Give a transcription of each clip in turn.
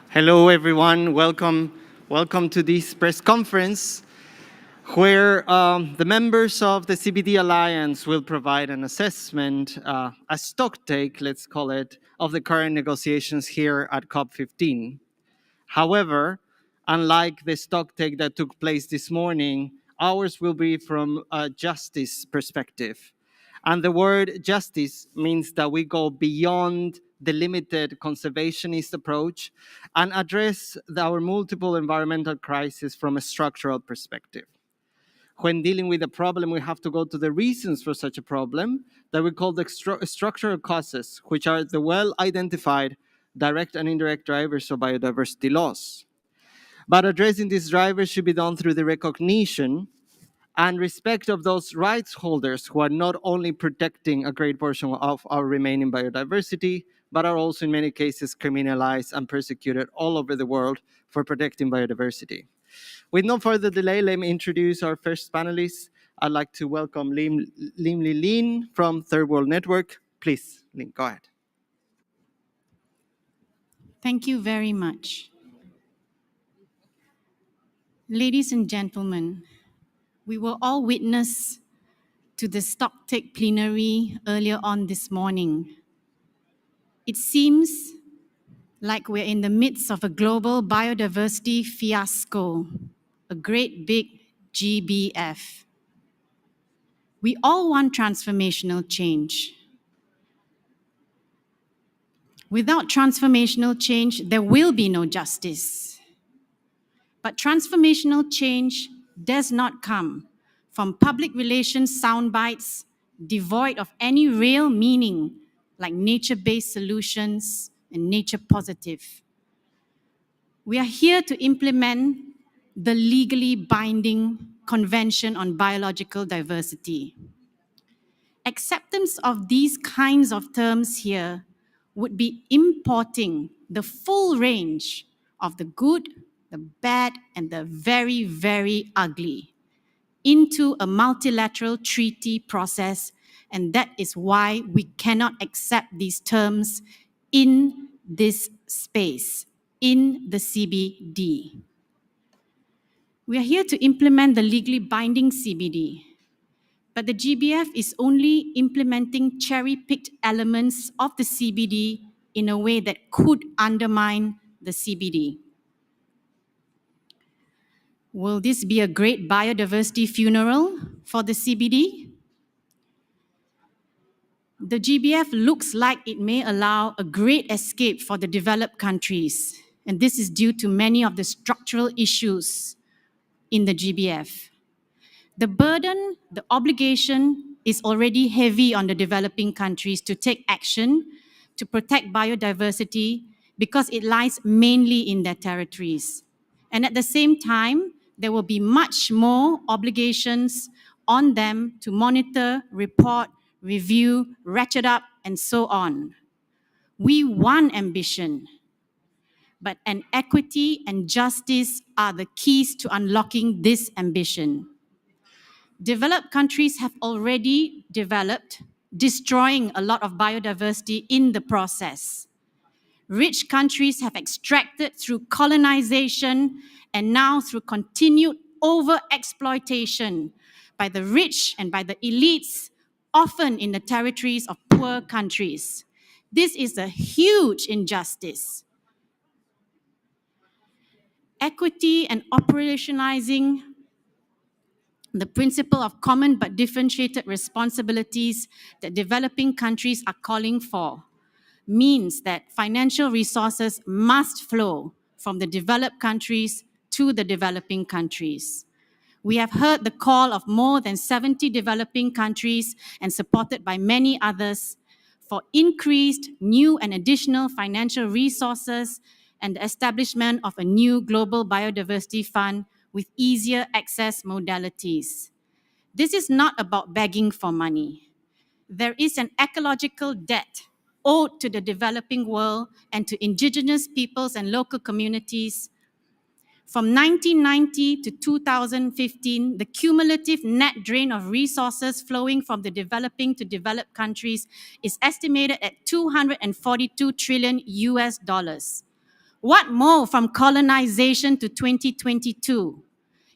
Hello, everyone. Welcome to this press conference where the members of the CBD Alliance will provide an assessment, a stock take, let's call it, of the current negotiations here at COP15. However, unlike the stock take that took place this morning, ours will be from a justice perspective. And the word justice means that we go beyond the limited conservationist approach and address our multiple environmental crises from a structural perspective. When dealing with a problem, we have to go to the reasons for such a problem that we call the structural causes, which are the well-identified direct and indirect drivers of biodiversity loss. But addressing these drivers should be done through the recognition and respect of those rights holders who are not only protecting a great portion of our remaining biodiversity, but are also in many cases criminalized and persecuted all over the world for protecting biodiversity. With no further delay, let me introduce our first panelist. I'd like to welcome Lim Li Lin from Third World Network. Please, Lim, go ahead. Thank you very much. Ladies and gentlemen, we were all witness to the stocktake plenary earlier on this morning. It seems like we're in the midst of a global biodiversity fiasco, a great big GBF. We all want transformational change. Without transformational change, there will be no justice. But transformational change does not come from public relations soundbites devoid of any real meaning, like nature-based solutions and nature positive. We are here to implement the legally binding Convention on Biological Diversity. Acceptance of these kinds of terms here would be importing the full range of the good, the bad, and the very, very ugly into a multilateral treaty process, and that is why we cannot accept these terms in this space, in the CBD. We are here to implement the legally binding CBD, but the GBF is only implementing cherry-picked elements of the CBD in a way that could undermine the CBD. Will this be a great biodiversity funeral for the CBD? The GBF looks like it may allow a great escape for the developed countries, and this is due to many of the structural issues in the GBF. The burden, the obligation is already heavy on the developing countries to take action to protect biodiversity because it lies mainly in their territories. And at the same time, there will be much more obligations on them to monitor, report, review, ratchet up, and so on. We want ambition, but an equity and justice are the keys to unlocking this ambition. Developed countries have already developed, destroying a lot of biodiversity in the process. Rich countries have extracted through colonization and now through continued over-exploitation by the rich and by the elites, often in the territories of poor countries. This is a huge injustice. Equity and operationalizing the principle of common but differentiated responsibilities that developing countries are calling for means that financial resources must flow from the developed countries to the developing countries. We have heard the call of more than 70 developing countries and supported by many others for increased new and additional financial resources and the establishment of a new global biodiversity fund with easier access modalities. This is not about begging for money. There is an ecological debt owed to the developing world and to indigenous peoples and local communities. From 1990 to 2015, the cumulative net drain of resources flowing from the developing to developed countries is estimated at 242 trillion US dollars. What more from colonization to 2022?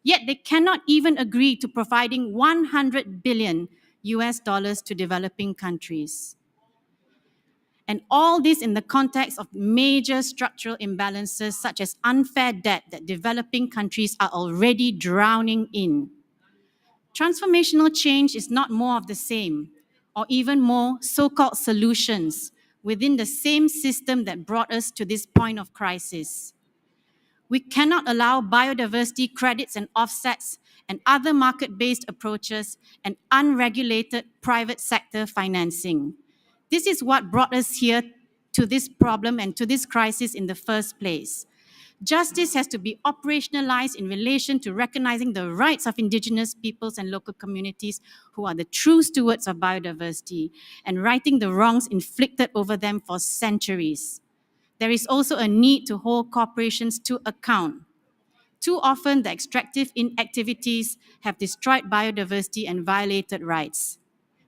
Yet they cannot even agree to providing 100 billion US dollars to developing countries. And all this in the context of major structural imbalances such as unfair debt that developing countries are already drowning in. Transformational change is not more of the same, or even more so-called solutions within the same system that brought us to this point of crisis. We cannot allow biodiversity credits and offsets and other market-based approaches and unregulated private sector financing. This is what brought us here to this problem and to this crisis in the first place. Justice has to be operationalized in relation to recognizing the rights of indigenous peoples and local communities who are the true stewards of biodiversity and righting the wrongs inflicted over them for centuries. There is also a need to hold corporations to account. Too often, the extractive activities have destroyed biodiversity and violated rights.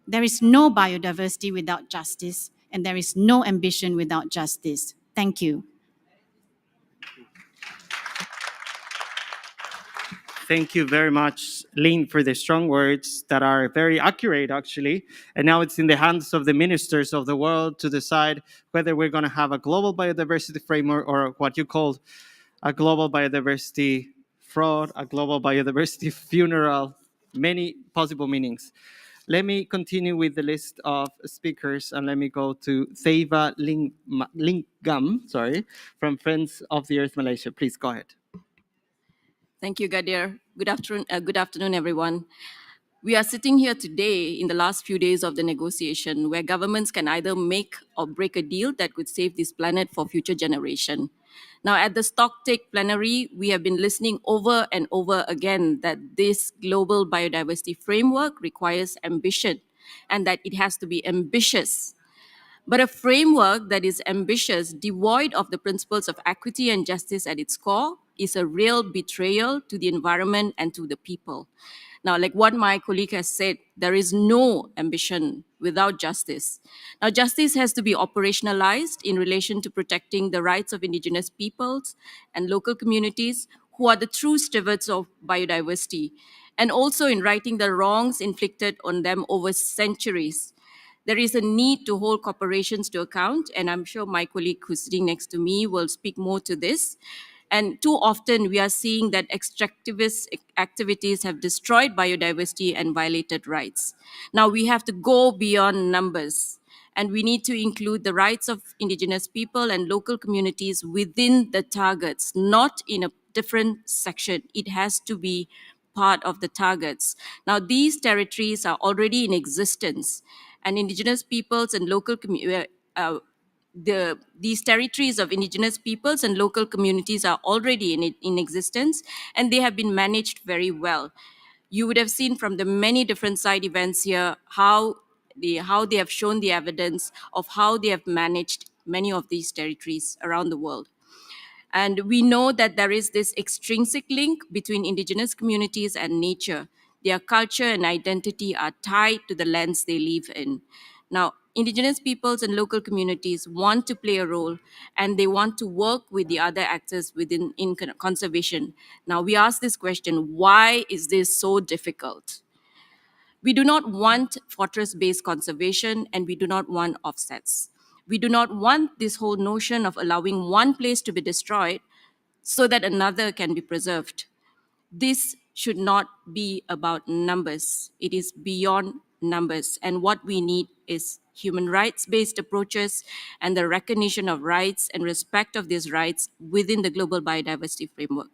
There is no biodiversity without justice, and there is no ambition without justice. Thank you. Thank you very much, Lynn, for the strong words that are very accurate, actually. And now it's in the hands of the ministers of the world to decide whether we're going to have a global biodiversity framework or what you called a global biodiversity fraud, a global biodiversity funeral, many possible meanings. Let me continue with the list of speakers and let me go to Theva Lingam, from Friends of the Earth Malaysia. Please go ahead. Thank you, Gadir. Good afternoon, everyone. We are sitting here today in the last few days of the negotiation where governments can either make or break a deal that could save this planet for future generation. Now, at the stocktake plenary, we have been listening over and over again that this global biodiversity framework requires ambition and that it has to be ambitious. But a framework that is ambitious, devoid of the principles of equity and justice at its core, is a real betrayal to the environment and to the people. Now, like what my colleague has said, there is no ambition without justice. Now, justice has to be operationalized in relation to protecting the rights of indigenous peoples and local communities who are the true stewards of biodiversity, and also in righting the wrongs inflicted on them over centuries. There is a need to hold corporations to account, and I'm sure my colleague who's sitting next to me will speak more to this. And too often we are seeing that extractivist activities have destroyed biodiversity and violated rights. Now we have to go beyond numbers, and we need to include the rights of indigenous people and local communities within the targets, not in a different section. It has to be part of the targets. Now, these territories are already in existence, and indigenous peoples and local these territories of indigenous peoples and local communities are already in existence, and they have been managed very well. You would have seen from the many different side events here how they have shown the evidence of how they have managed many of these territories around the world. And we know that there is this extrinsic link between indigenous communities and nature. Their culture and identity are tied to the lands they live in. Now, indigenous peoples and local communities want to play a role, and they want to work with the other actors in conservation. Now, we ask this question, why is this so difficult? We do not want fortress-based conservation, and we do not want offsets. We do not want this whole notion of allowing one place to be destroyed so that another can be preserved. This should not be about numbers. It is beyond numbers. And what we need is human rights-based approaches and the recognition of rights and respect of these rights within the global biodiversity framework.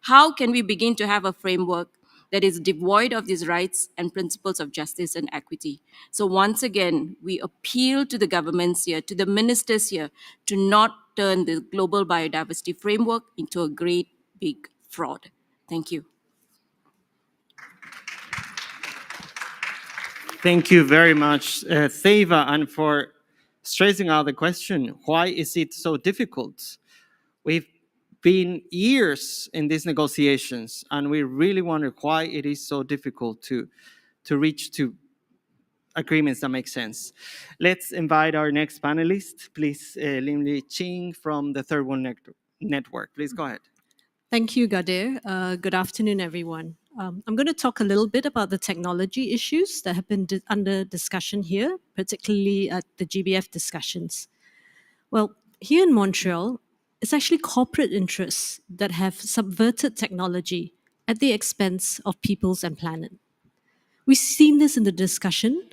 How can we begin to have a framework that is devoid of these rights and principles of justice and equity? So once again, we appeal to the governments here, to the ministers here, to not turn the global biodiversity framework into a great big fraud. Thank you. Thank you very much, Theva, and for stressing out the question, why is it so difficult? We've been years in these negotiations, and we really wonder why it is so difficult to reach to agreements that make sense. Let's invite our next panelist, please, Lim Li Ching from the Third World Network. network. Please go ahead. Thank you, Gadir. Good afternoon, everyone. I'm going to talk a little bit about the technology issues that have been under discussion here, particularly at the GBF discussions. Well, here in Montreal, it's actually corporate interests that have subverted technology at the expense of peoples and planet. We've seen this in the discussion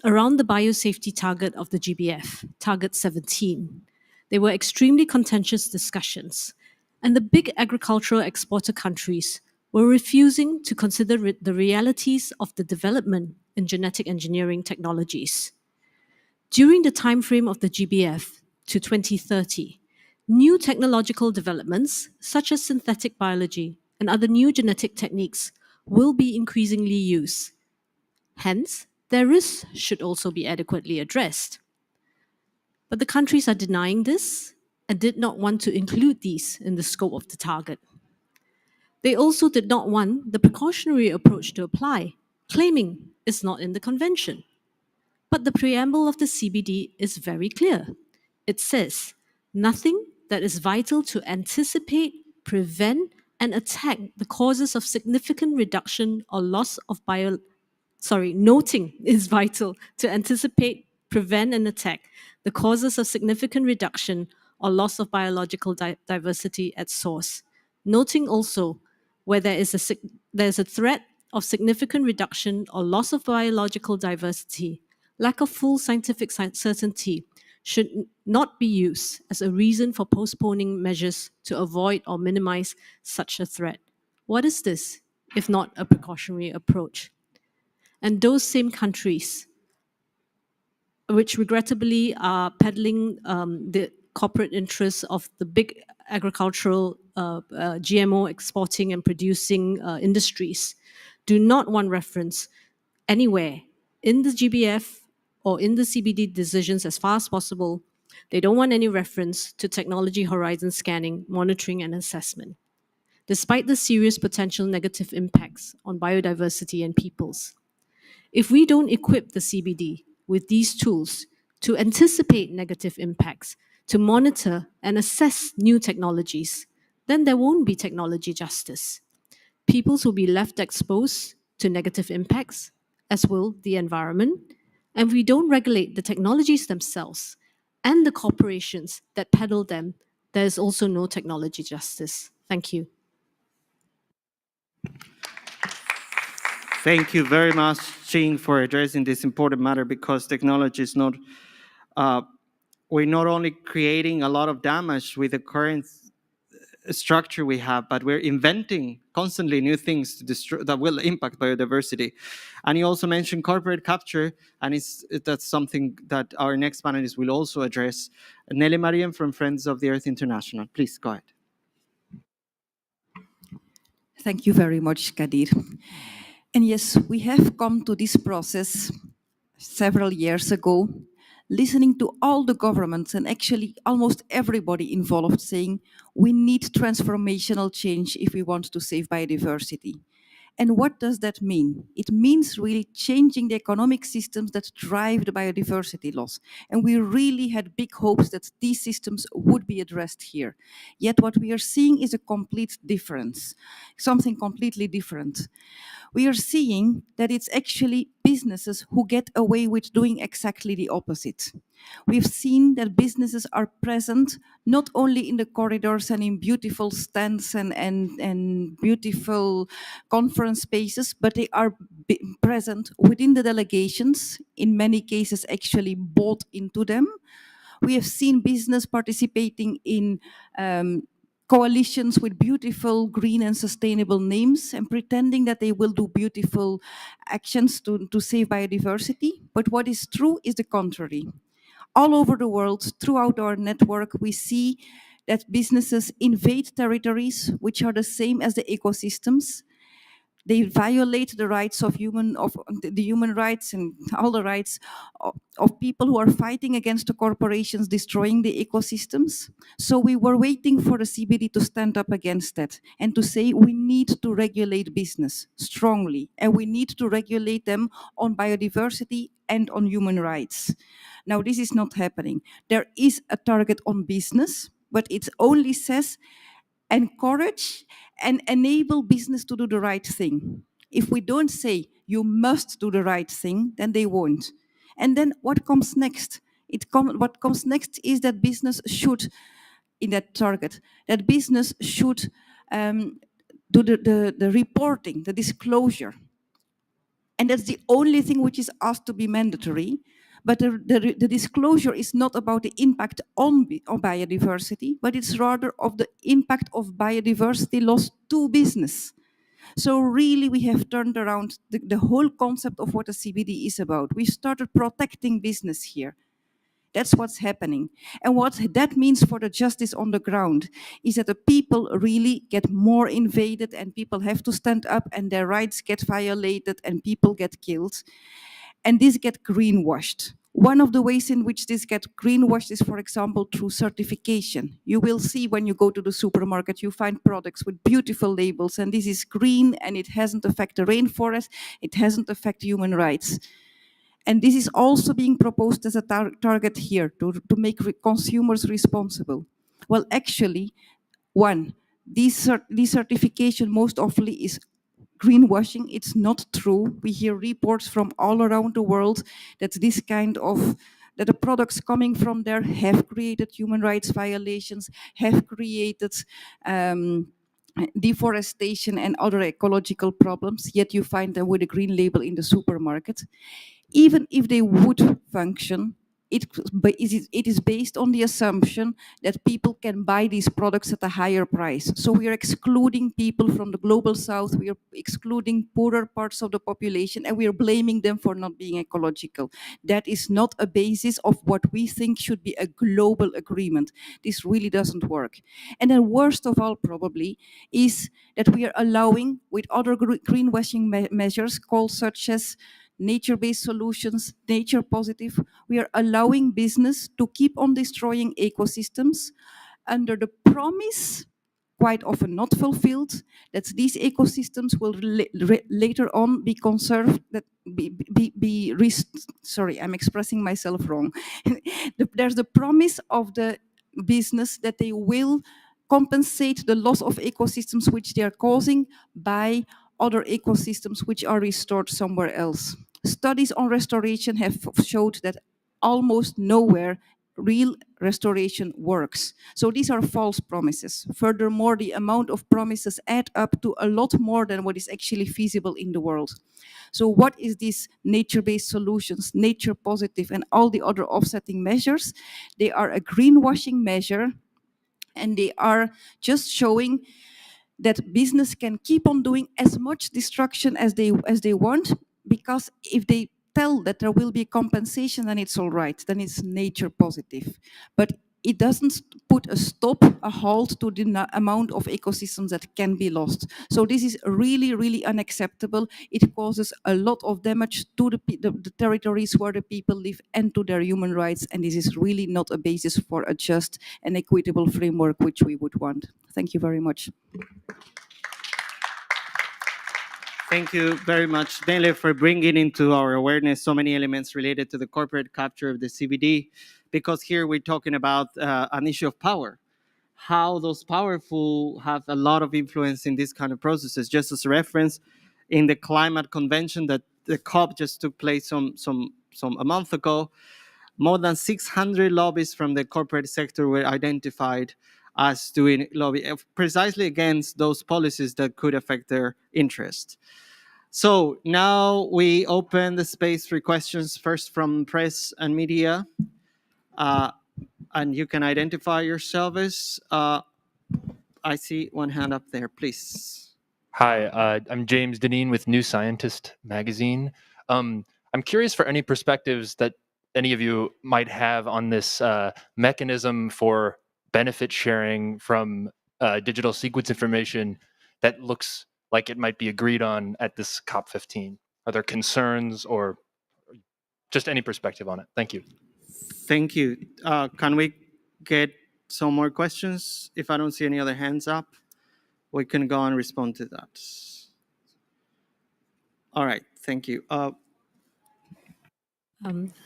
around the biosafety target of the GBF, Target 17. They were extremely contentious discussions, and the big agricultural exporter countries were refusing to consider the realities of the development in genetic engineering technologies. During the timeframe of the GBF to 2030, new technological developments, such as synthetic biology and other new genetic techniques, will be increasingly used. Hence, their risks should also be adequately addressed. But the countries are denying this and did not want to include these in the scope of the target. They also did not want the precautionary approach to apply, claiming it's not in the convention. But the preamble of the CBD is very clear. It says, nothing that is vital to anticipate, prevent, and attack the causes of significant reduction or loss of noting is vital to anticipate, prevent, and attack the causes of significant reduction or loss of biological diversity at source. Noting also where there is a threat of significant reduction or loss of biological diversity, lack of full scientific certainty should not be used as a reason for postponing measures to avoid or minimize such a threat. What is this, if not a precautionary approach? And those same countries, which regrettably are peddling the corporate interests of the big agricultural GMO exporting and producing industries, do not want reference anywhere in the GBF or in the CBD decisions as far as possible. They don't want any reference to technology horizon scanning, monitoring, and assessment, despite the serious potential negative impacts on biodiversity and peoples. If we don't equip the CBD with these tools to anticipate negative impacts, to monitor and assess new technologies, then there won't be technology justice. Peoples will be left exposed to negative impacts, as will the environment. And if we don't regulate the technologies themselves and the corporations that peddle them, there is also no technology justice. Thank you. Thank you very much, Ching, for addressing this important matter, because technology is not, we're not only creating a lot of damage with the current structure we have, but we're inventing constantly new things to destroy, that will impact biodiversity. And you also mentioned corporate capture, and that's something that our next panelist will also address. Nelly Mariam from Friends of the Earth International. Please go ahead. Thank you very much, Kadir. And yes, we have come to this process several years ago, listening to all the governments and actually almost everybody involved saying we need transformational change if we want to save biodiversity. And what does that mean? It means really changing the economic systems that drive the biodiversity loss. And we really had big hopes that these systems would be addressed here. Yet what we are seeing is a complete difference, something completely different. We are seeing that it's actually businesses who get away with doing exactly the opposite. We've seen that businesses are present not only in the corridors and in beautiful stands and beautiful conference spaces, but they are present within the delegations, in many cases actually bought into them. We have seen business participating in coalitions with beautiful green and sustainable names and pretending that they will do beautiful actions to save biodiversity. But what is true is the contrary. All over the world, throughout our network, we see that businesses invade territories which are the same as the ecosystems. They violate the rights of the human rights and all the rights of people who are fighting against the corporations destroying the ecosystems. So we were waiting for the CBD to stand up against that and to say we need to regulate business strongly, and we need to regulate them on biodiversity and on human rights. Now, this is not happening. There is a target on business, but it only says encourage and enable business to do the right thing. If we don't say you must do the right thing, then they won't. And then what comes next? What comes next is that business should, in that target, that business should do the reporting, the disclosure. And that's the only thing which is asked to be mandatory. But the disclosure is not about the impact on biodiversity, but it's rather of the impact of biodiversity loss to business. So really, we have turned around the whole concept of what a CBD is about. We started protecting business here. That's what's happening. And what that means for the justice on the ground is that the people really get more invaded and people have to stand up and their rights get violated and people get killed. And this gets greenwashed. One of the ways in which this gets greenwashed is, for example, through certification. You will see when you go to the supermarket, you find products with beautiful labels, and this is green and it hasn't affected the rainforest, it hasn't affected human rights. And this is also being proposed as a target here to make consumers responsible. Well, actually, one, this certification most often is greenwashing. It's not true. We hear reports from all around the world that this kind of that the products coming from there have created human rights violations, have created deforestation and other ecological problems, yet you find them with a green label in the supermarket. Even if they would function, it is based on the assumption that people can buy these products at a higher price. So we are excluding people from the global south, we are excluding poorer parts of the population, and we are blaming them for not being ecological. That is not a basis of what we think should be a global agreement. This really doesn't work. And then worst of all probably is that we are allowing, with other greenwashing measures called such as nature-based solutions, nature positive, we are allowing business to keep on destroying ecosystems under the promise, quite often not fulfilled, that these ecosystems will later on be conserved, that sorry, I'm expressing myself wrong. There's the promise of the business that they will compensate the loss of ecosystems which they are causing by other ecosystems which are restored somewhere else. Studies on restoration have showed that almost nowhere real restoration works. So these are false promises. Furthermore, the amount of promises add up to a lot more than what is actually feasible in the world. So what is these nature-based solutions, nature positive, and all the other offsetting measures? They are a greenwashing measure, and they are just showing that business can keep on doing as much destruction as they want, because if they tell that there will be compensation, then it's all right, then it's nature positive. But it doesn't put a stop, a halt to the amount of ecosystems that can be lost. So this is really, really unacceptable. It causes a lot of damage to the territories where the people live and to their human rights. And this is really not a basis for a just and equitable framework which we would want. Thank you very much. Thank you very much, Nele, for bringing into our awareness so many elements related to the corporate capture of the CBD, because here we're talking about an issue of power, how those powerful have a lot of influence in these kind of processes. Just as a reference, in the climate convention that the COP just took place a month ago, more than 600 lobbies from the corporate sector were identified as doing lobby precisely against those policies that could affect their interest. So now we open the space for questions, first from press and media. And you can identify yourselves. I see one hand up there, please. Hi, I'm James Deneen with New Scientist magazine. I'm curious for any perspectives that any of you might have on this mechanism for benefit sharing from digital sequence information that looks like it might be agreed on at this COP15. Are there concerns or just any perspective on it? Thank you. Thank you. Can we get some more questions? If I don't see any other hands up, we can go and respond to that. All right, thank you.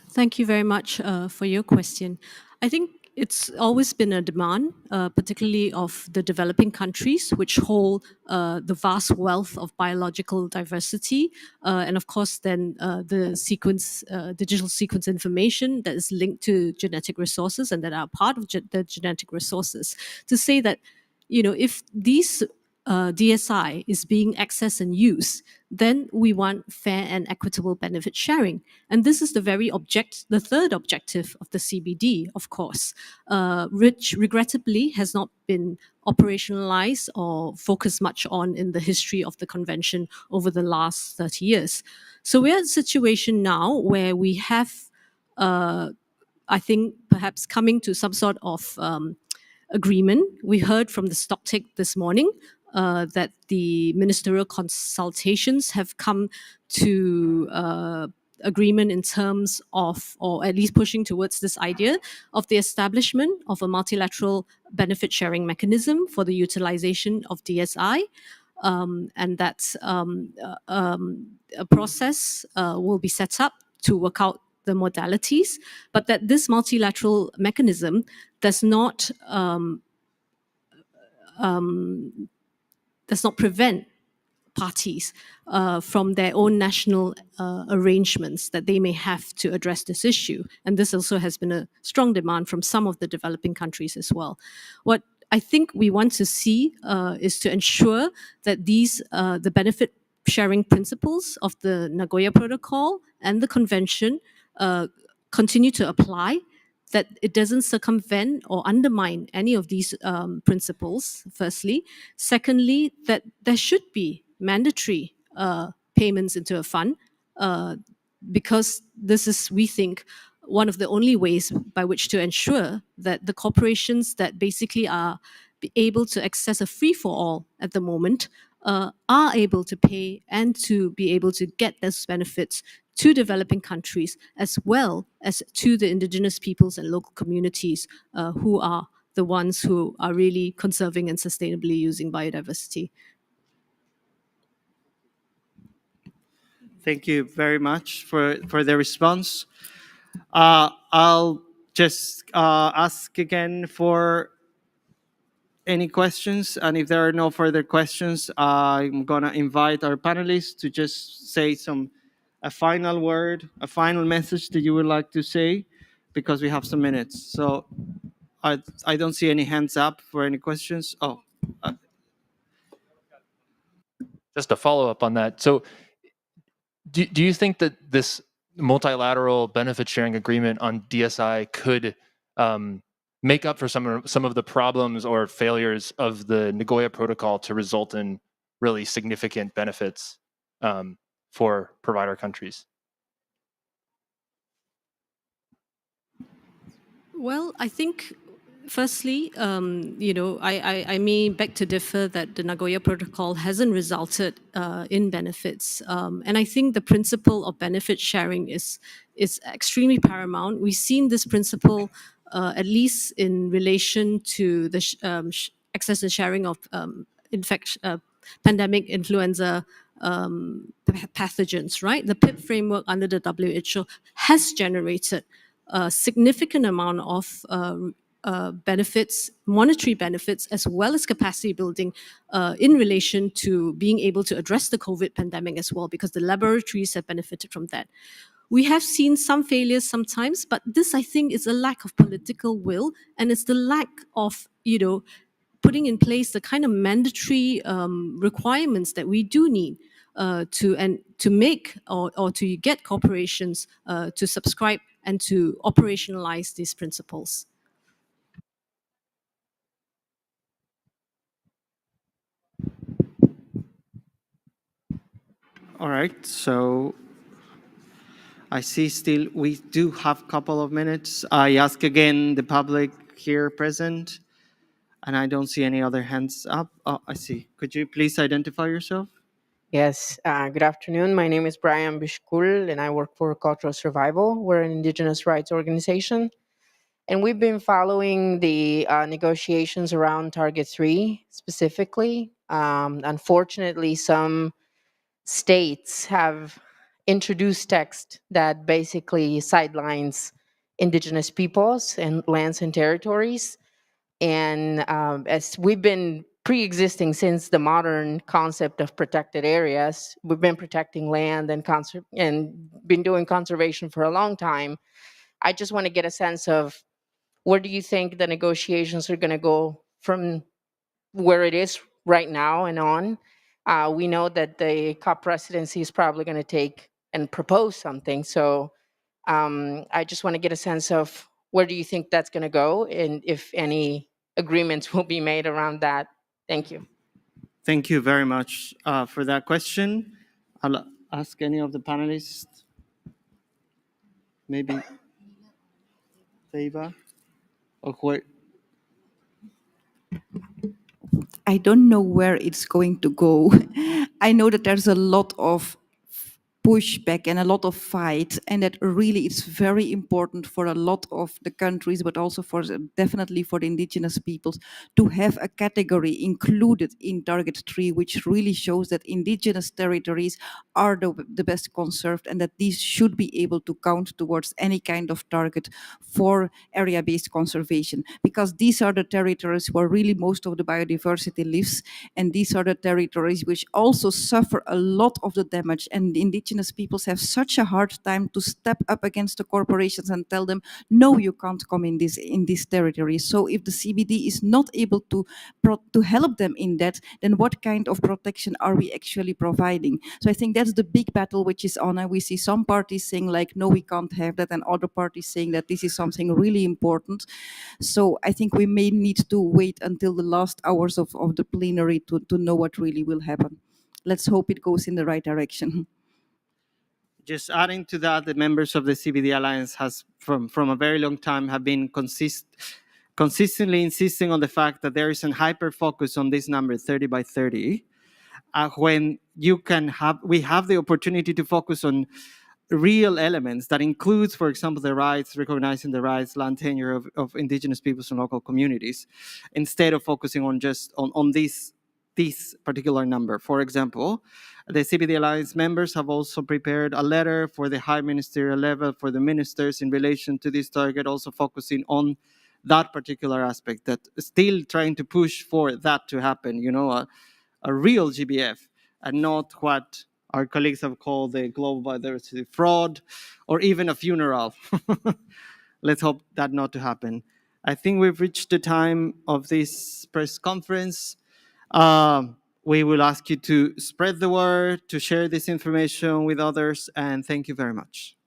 Thank you very much for your question. I think it's always been a demand, particularly of the developing countries, which hold the vast wealth of biological diversity, and of course, then the digital sequence information that is linked to genetic resources and that are part of the genetic resources. To say that, if these DSI is being accessed and used, then we want fair and equitable benefit sharing. And this is the third objective of the CBD, of course, which regrettably has not been operationalized or focused much on in the history of the convention over the last 30 years. So we're at a situation now where we have, I think, perhaps coming to some sort of agreement. We heard from the stocktake this morning that the ministerial consultations have come to agreement in terms of, or at least pushing towards this idea of the establishment of a multilateral benefit sharing mechanism for the utilization of DSI. And that a process will be set up to work out the modalities, but that this multilateral mechanism does not prevent parties from their own national arrangements that they may have to address this issue. And this also has been a strong demand from some of the developing countries as well. What I think we want to see is to ensure that the benefit sharing principles of the Nagoya Protocol and the Convention continue to apply, that it doesn't circumvent or undermine any of these principles, firstly. Secondly, that there should be mandatory payments into a fund, because this is, we think, one of the only ways by which to ensure that the corporations that basically are able to access a free-for-all at the moment are able to pay and to be able to get those benefits to developing countries, as well as to the indigenous peoples and local communities who are the ones who are really conserving and sustainably using biodiversity. Thank you very much for the response. I'll just ask again for any questions, and if there are no further questions, I'm gonna invite our panelists to just say a final word, a final message that you would like to say, because we have some minutes. So I don't see any hands up for any questions. Oh, Just a follow up on that. So, do you think that this multilateral benefit sharing agreement on DSI could make up for some of the problems or failures of the Nagoya Protocol to result in really significant benefits for provider countries? Well, I think, firstly, I may beg to differ that the Nagoya Protocol hasn't resulted in benefits. And I think the principle of benefit sharing is extremely paramount. We've seen this principle, at least in relation to the access and sharing of pandemic influenza pathogens, right? The PIP framework under the WHO has generated a significant amount of benefits, monetary benefits, as well as capacity building in relation to being able to address the COVID pandemic as well, because the laboratories have benefited from that. We have seen some failures sometimes, but this, I think, is a lack of political will, and it's the lack of, putting in place the kind of mandatory requirements that we do need to make or to get corporations to subscribe and to operationalize these principles. all right. So I see still we do have a couple of minutes. I ask again the public here present, and I don't see any other hands up. Oh, I see. Could you please identify yourself? Yes, good afternoon. My name is Brian Bishkul, and I work for Cultural Survival. We're an indigenous rights organization. And we've been following the negotiations around Target 3 specifically. Unfortunately, some states have introduced text that basically sidelines indigenous peoples and lands and territories. And as we've been pre-existing since the modern concept of protected areas, we've been protecting land and been doing conservation for a long time. I just want to get a sense of where do you think the negotiations are going to go from where it is right now and on. We know that the COP presidency is probably going to take and propose something. So I just want to get a sense of where do you think that's going to go and if any agreements will be made around that. Thank you. Thank you very much for that question. I'll ask any of the panelists, maybe Feva or where. I don't know where it's going to go. I know that there's a lot of pushback and a lot of fight, and that really it's very important for a lot of the countries, but also for definitely for the indigenous peoples, to have a category included in Target 3, which really shows that indigenous territories are the best conserved, and that these should be able to count towards any kind of target for area-based conservation, because these are the territories where really most of the biodiversity lives, and these are the territories which also suffer a lot of the damage, and the indigenous peoples have such a hard time to step up against the corporations and tell them, no, you can't come in this territory. So if the CBD is not able to help them in that, then what kind of protection are we actually providing? So I think that's the big battle which is on, and we see some parties saying like, no, we can't have that, and other parties saying that this is something really important. So I think we may need to wait until the last hours of the plenary to know what really will happen. Let's hope it goes in the right direction. Just adding to that, the members of the CBD Alliance has from a very long time have been consistently insisting on the fact that there is a hyper focus on this number 30 by 30. When we have the opportunity to focus on real elements that includes, for example, the rights, recognizing the rights, land tenure of indigenous peoples and local communities, instead of focusing on just on this particular number. For example, the CBD Alliance members have also prepared a letter for the high ministerial level for the ministers in relation to this target, also focusing on that particular aspect, that still trying to push for that to happen, a real GBF, and not what our colleagues have called the global biodiversity fraud, or even a funeral. Let's hope that not to happen. I think we've reached the time of this press conference. We will ask you to spread the word, to share this information with others, and thank you very much.